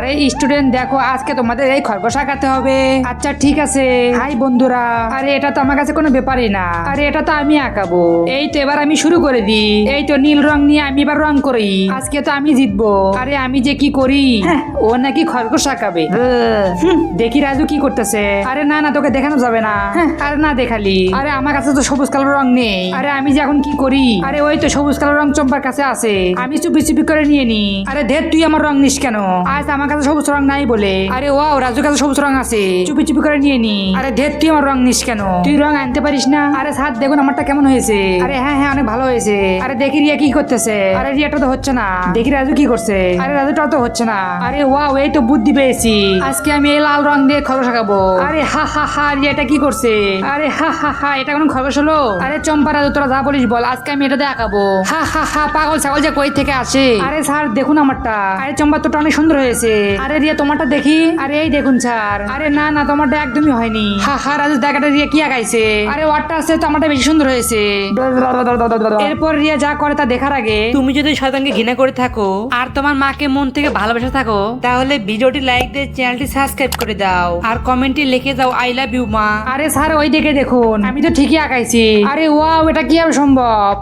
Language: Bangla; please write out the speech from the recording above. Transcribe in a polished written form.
আরে স্টুডেন্ট দেখো, আজকে তোমাদের এই খরগোশ আঁকাতে হবে। আচ্ছা ঠিক আছে। হাই বন্ধুরা, আরে এটা তো আমার কাছে কোনো ব্যাপারই না। আরে এটা তো আমি আঁকাবো। এই তো এবার আমি শুরু করে দিই। এই তো নীল রং নিয়ে আমি এবার রং করি। আজকে তো আমি জিতবো। আরে আমি যে কি করি, ও নাকি খরগোশ আঁকাবে। দেখি রাজু কি করতেছে। আরে না না, তোকে দেখানো যাবে না। আরে না দেখালি। আরে আমার কাছে তো সবুজ কালো রং নেই। আরে আমি যে এখন কি করি। আরে ওই তো সবুজ কালো রং চম্পার কাছে আছে, আমি চুপি চুপি করে নিয়ে নি। আরে ধের, তুই আমার রং নিস কেন? আজ আমার কাছে সবুজ রং নাই বলে। আরে ওয়াও, রাজুর কাছে সবুজ রং আছে, চুপি চুপি করে নিয়ে নি। আরে ধের, তুই আমার রং নিস কেন? তুই রং আনতে পারিস না? আরে স্যার দেখুন আমারটা কেমন হয়েছে। আরে হ্যাঁ হ্যাঁ, অনেক ভালো হয়েছে। আরে দেখি রিয়া কি করতেছে। আরে রিয়াটা তো হচ্ছে না। দেখি রাজু কি করছে। আরে রাজুটাও তো হচ্ছে না। আরে ওয়াও, এই তো বুদ্ধি পেয়েছি। আজকে আমি এই লাল রং দিয়ে খরগোশ আঁকাবো। আরে হা হা হা, রিয়াটা কি করছে? আরে হা হা হা, এটা কোন খরগোশ হলো? আরে চম্পা রাজু, তোরা যা বলিস বল, আজকে আমি এটা দিয়ে আঁকাবো। হা হা হা, পাগল ছাগল যে কই থেকে আসে। আরে স্যার দেখুন আমারটা। আরে চম্পা তোরটা অনেক সুন্দর হয়েছে। আরে রিয়া তোমারটা দেখি। আরে এই দেখুন স্যার। আরে না না, তোমারটা একদমই হয়নি। হা হা, রাজু দেখাটা রিয়া কি আঁকাইছে। আরে ওয়ারটা আছে তো আমারটা বেশি সুন্দর হয়েছে। এরপর রিয়া যা করে তা দেখার আগে তুমি যদি শয়তানকে ঘৃণা করে থাকো আর তোমার মাকে মন থেকে ভালোবেসে থাকো, তাহলে ভিডিওটি লাইক দিয়ে চ্যানেলটি সাবস্ক্রাইব করে দাও আর কমেন্টে লিখে দাও আই লাভ ইউ মা। আরে স্যার ওই দেখে দেখুন, আমি তো ঠিকই আঁকাইছি। আরে ওয়াও, এটা কি সম্ভব?